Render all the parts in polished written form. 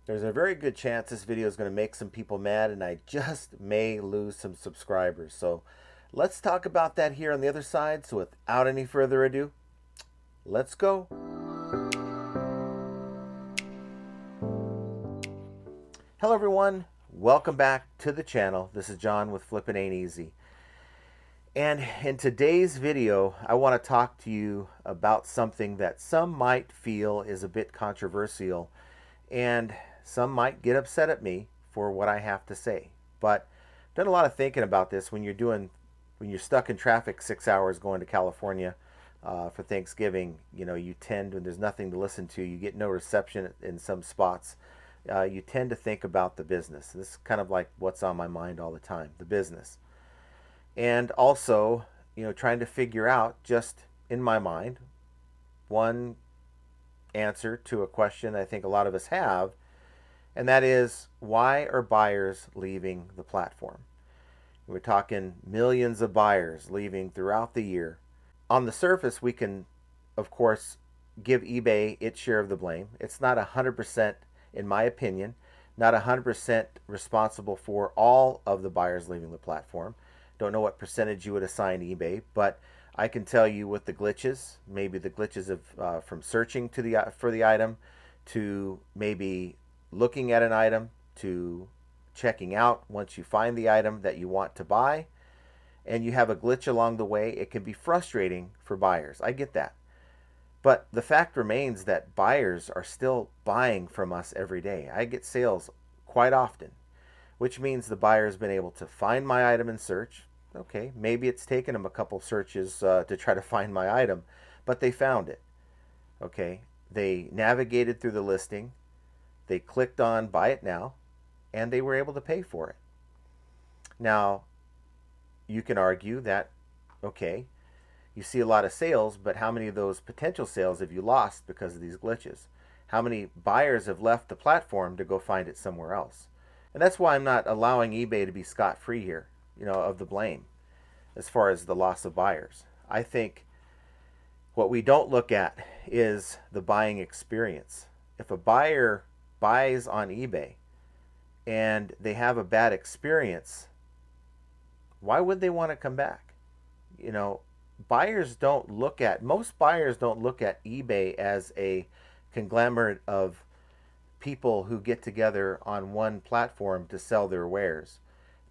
There's a very good chance this video is going to make some people mad and I just may lose some subscribers. So let's talk about that here on the other side. So without any further ado, let's go. Hello everyone, welcome back to the channel. This is John with Flippin' Ain't Easy. And in today's video, I want to talk to you about something that some might feel is a bit controversial, and some might get upset at me for what I have to say. But I've done a lot of thinking about this. When you're stuck in traffic 6 hours going to California for Thanksgiving, you tend, when there's nothing to listen to, you get no reception in some spots. You tend to think about the business. This is kind of like what's on my mind all the time, the business. And also, trying to figure out, just in my mind, one answer to a question I think a lot of us have, and that is, why are buyers leaving the platform? We're talking millions of buyers leaving throughout the year. On the surface, we can, of course, give eBay its share of the blame. It's not 100%, in my opinion, not 100% responsible for all of the buyers leaving the platform. Don't know what percentage you would assign eBay, but I can tell you with the glitches, maybe the glitches of from searching for the item, to maybe looking at an item, to checking out once you find the item that you want to buy, and you have a glitch along the way. It can be frustrating for buyers. I get that. But the fact remains that buyers are still buying from us every day. I get sales quite often, which means the buyer's been able to find my item in search. Okay, maybe it's taken them a couple searches to try to find my item, but they found it. Okay, they navigated through the listing, they clicked on buy it now, and they were able to pay for it. Now, you can argue that, okay, you see a lot of sales, but how many of those potential sales have you lost because of these glitches? How many buyers have left the platform to go find it somewhere else? And that's why I'm not allowing eBay to be scot-free here, of the blame as far as the loss of buyers. I think what we don't look at is the buying experience. If a buyer buys on eBay and they have a bad experience, why would they want to come back? Most buyers don't look at eBay as a conglomerate of people who get together on one platform to sell their wares.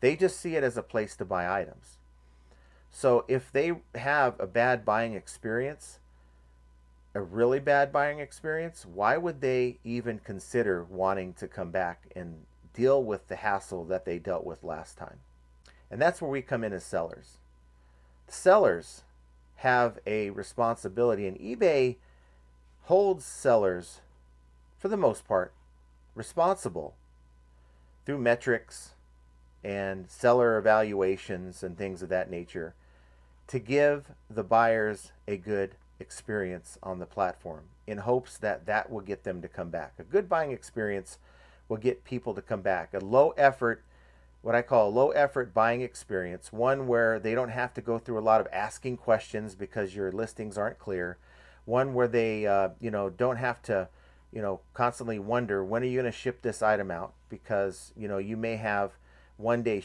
They just see it as a place to buy items. So if they have a bad buying experience, a really bad buying experience, why would they even consider wanting to come back and deal with the hassle that they dealt with last time? And that's where we come in as sellers. The sellers have a responsibility, and eBay holds sellers, for the most part, responsible through metrics and seller evaluations and things of that nature to give the buyers a good experience on the platform, in hopes that that will get them to come back. A good buying experience will get people to come back. A low effort, what I call a low effort buying experience, one where they don't have to go through a lot of asking questions because your listings aren't clear, one where they don't have to constantly wonder, when are you going to ship this item out? Because you may have one day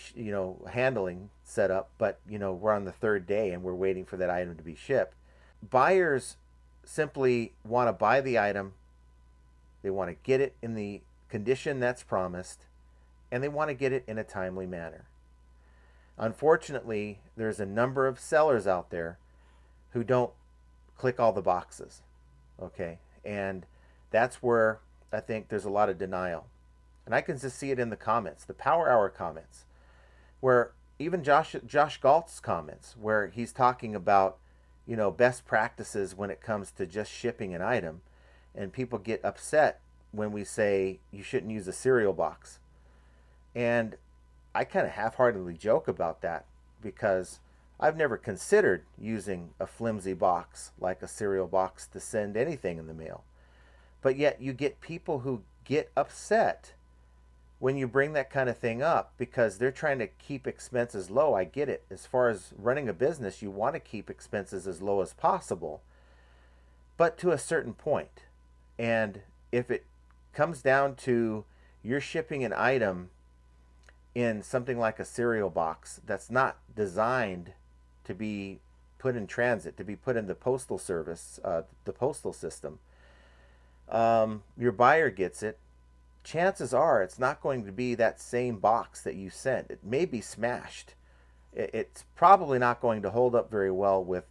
handling set up, but we're on the third day and we're waiting for that item to be shipped. Buyers simply want to buy the item, they want to get it in the condition that's promised, and they want to get it in a timely manner. Unfortunately, there's a number of sellers out there who don't click all the boxes. Okay, and that's where I think there's a lot of denial. And I can just see it in the comments, the Power Hour comments, where even Josh Galt's comments, where he's talking about best practices when it comes to just shipping an item, and people get upset when we say you shouldn't use a cereal box. And I kind of half-heartedly joke about that, because I've never considered using a flimsy box like a cereal box to send anything in the mail. But yet you get people who get upset when you bring that kind of thing up, because they're trying to keep expenses low. I get it. As far as running a business, you want to keep expenses as low as possible, but to a certain point. And if it comes down to you're shipping an item in something like a cereal box that's not designed to be put in transit, to be put in the postal service, the postal system. Your buyer gets it. Chances are it's not going to be that same box that you sent. It may be smashed. It's probably not going to hold up very well with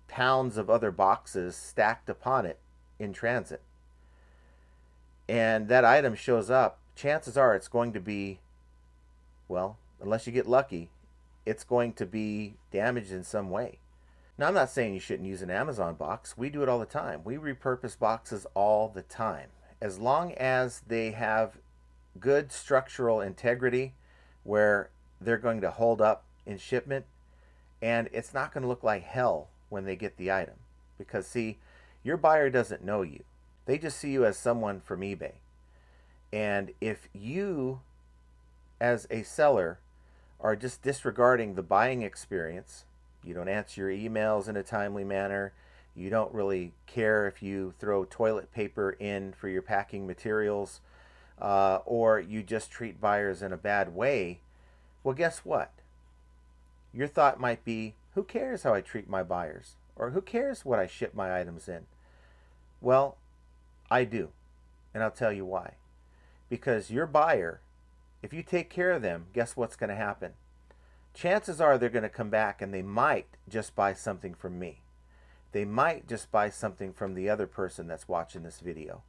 pounds of other boxes stacked upon it in transit. And that item shows up, chances are it's going to be, well, unless you get lucky, it's going to be damaged in some way. Now, I'm not saying you shouldn't use an Amazon box. We do it all the time. We repurpose boxes all the time. As long as they have good structural integrity where they're going to hold up in shipment, and it's not going to look like hell when they get the item. Because, see, your buyer doesn't know you. They just see you as someone from eBay. And if you, as a seller, are just disregarding the buying experience, you don't answer your emails in a timely manner, you don't really care if you throw toilet paper in for your packing materials, or you just treat buyers in a bad way, well, guess what? Your thought might be, who cares how I treat my buyers? Or who cares what I ship my items in? Well, I do. And I'll tell you why. Because your buyer, if you take care of them, guess what's going to happen? Chances are they're going to come back and they might just buy something from me. They might just buy something from the other person that's watching this video.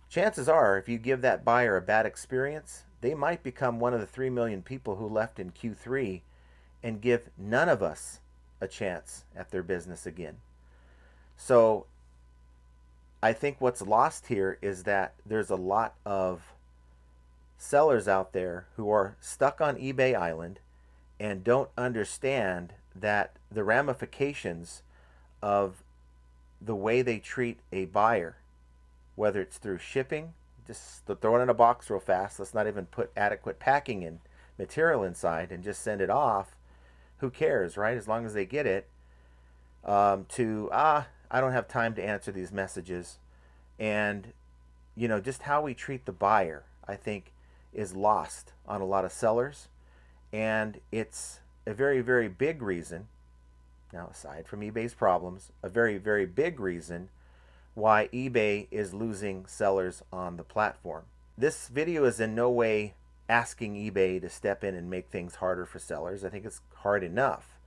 Chances are, if you give that buyer a bad experience, they might become one of the 3 million people who left in Q3 and give none of us a chance at their business again. So I think what's lost here is that there's a lot of sellers out there who are stuck on eBay Island and don't understand that the ramifications of the way they treat a buyer, whether it's through shipping, just throw it in a box real fast, let's not even put adequate packing and material inside and just send it off, who cares, right? As long as they get it, I don't have time to answer these messages. And, just how we treat the buyer, I think, is lost on a lot of sellers. And it's a very, very big reason, now aside from eBay's problems, a very, very big reason why eBay is losing sellers on the platform. This video is in no way asking eBay to step in and make things harder for sellers. I think it's hard enough.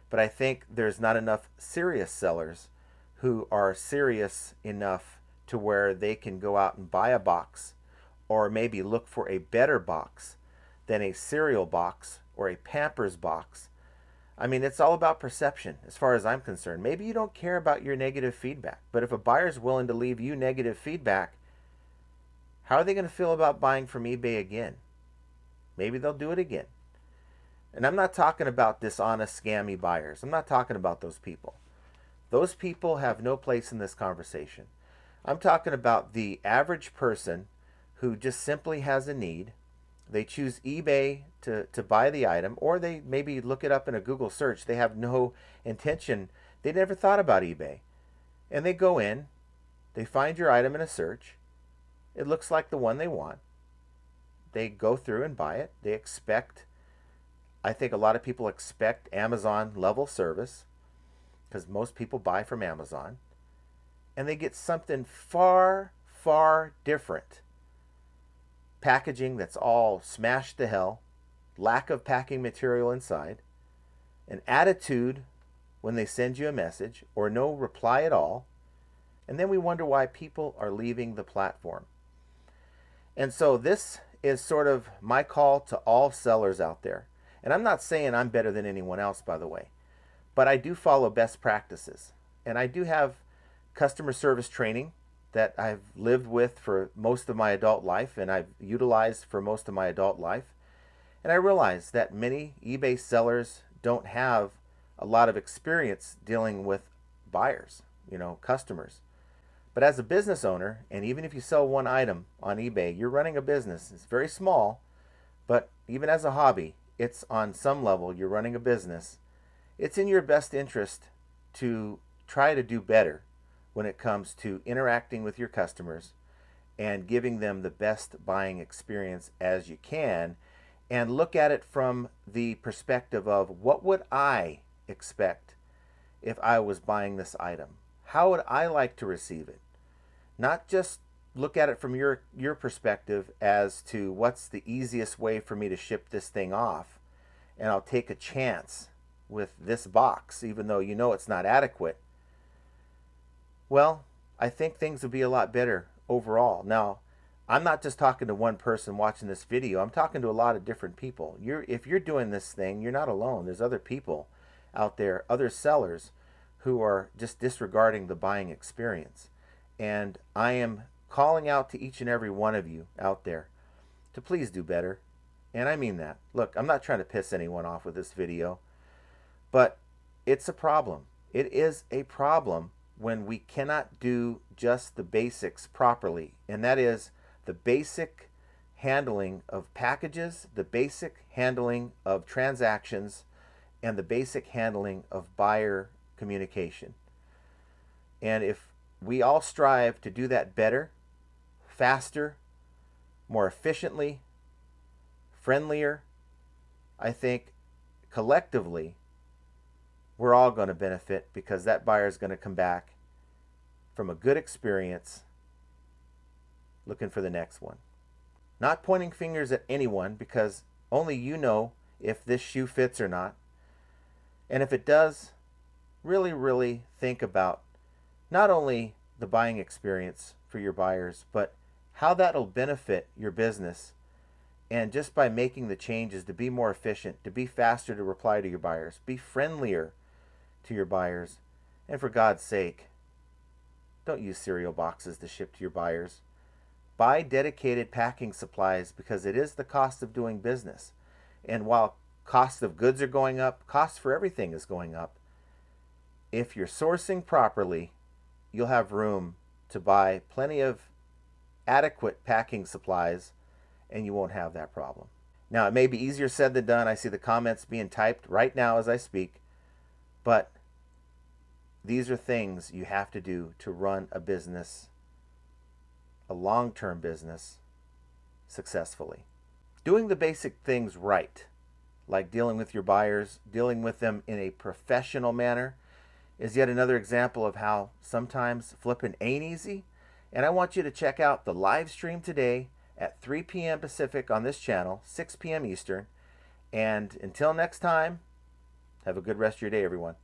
But I think there's not enough serious sellers who are serious enough to where they can go out and buy a box, or maybe look for a better box than a cereal box or a Pampers box. I mean, it's all about perception as far as I'm concerned. Maybe you don't care about your negative feedback, but if a buyer's willing to leave you negative feedback, how are they going to feel about buying from eBay again? Maybe they'll do it again. And I'm not talking about dishonest, scammy buyers. I'm not talking about those people. Those people have no place in this conversation. I'm talking about the average person who just simply has a need. They choose eBay to buy the item, or they maybe look it up in a Google search. They have no intention. They never thought about eBay. And they go in, they find your item in a search. It looks like the one they want. They go through and buy it. They expect, I think a lot of people expect Amazon level service, because most people buy from Amazon. And they get something far, far different. Packaging that's all smashed to hell, lack of packing material inside, an attitude when they send you a message, or no reply at all, and then we wonder why people are leaving the platform. And so this is sort of my call to all sellers out there. And I'm not saying I'm better than anyone else, by the way, but I do follow best practices. And I do have customer service training that I've lived with for most of my adult life, and I've utilized for most of my adult life. And I realize that many eBay sellers don't have a lot of experience dealing with buyers, customers. But as a business owner, and even if you sell one item on eBay, you're running a business. It's very small, but even as a hobby, it's on some level, you're running a business. It's in your best interest to try to do better when it comes to interacting with your customers and giving them the best buying experience as you can, and look at it from the perspective of what would I expect if I was buying this item? How would I like to receive it? Not just look at it from your perspective as to what's the easiest way for me to ship this thing off, and I'll take a chance with this box even though you know it's not adequate. Well, I think things would be a lot better overall. Now, I'm not just talking to one person watching this video. I'm talking to a lot of different people. If you're doing this thing, you're not alone. There's other people out there, other sellers who are just disregarding the buying experience. And I am calling out to each and every one of you out there to please do better. And I mean that. Look, I'm not trying to piss anyone off with this video, but it's a problem. It is a problem when we cannot do just the basics properly, and that is the basic handling of packages, the basic handling of transactions, and the basic handling of buyer communication. And if we all strive to do that better, faster, more efficiently, friendlier, I think collectively we're all going to benefit, because that buyer is going to come back from a good experience looking for the next one. Not pointing fingers at anyone, because only you know if this shoe fits or not. And if it does, really think about not only the buying experience for your buyers, but how that'll benefit your business. And just by making the changes to be more efficient, to be faster to reply to your buyers, be friendlier to your buyers, and for God's sake, don't use cereal boxes to ship to your buyers. Buy dedicated packing supplies, because it is the cost of doing business. And while costs of goods are going up, costs for everything is going up. If you're sourcing properly, you'll have room to buy plenty of adequate packing supplies, and you won't have that problem. Now, it may be easier said than done. I see the comments being typed right now as I speak, but these are things you have to do to run a business, a long-term business, successfully. Doing the basic things right, like dealing with your buyers, dealing with them in a professional manner, is yet another example of how sometimes flipping ain't easy. And I want you to check out the live stream today at 3 p.m. Pacific on this channel, 6 p.m. Eastern. And until next time, have a good rest of your day, everyone.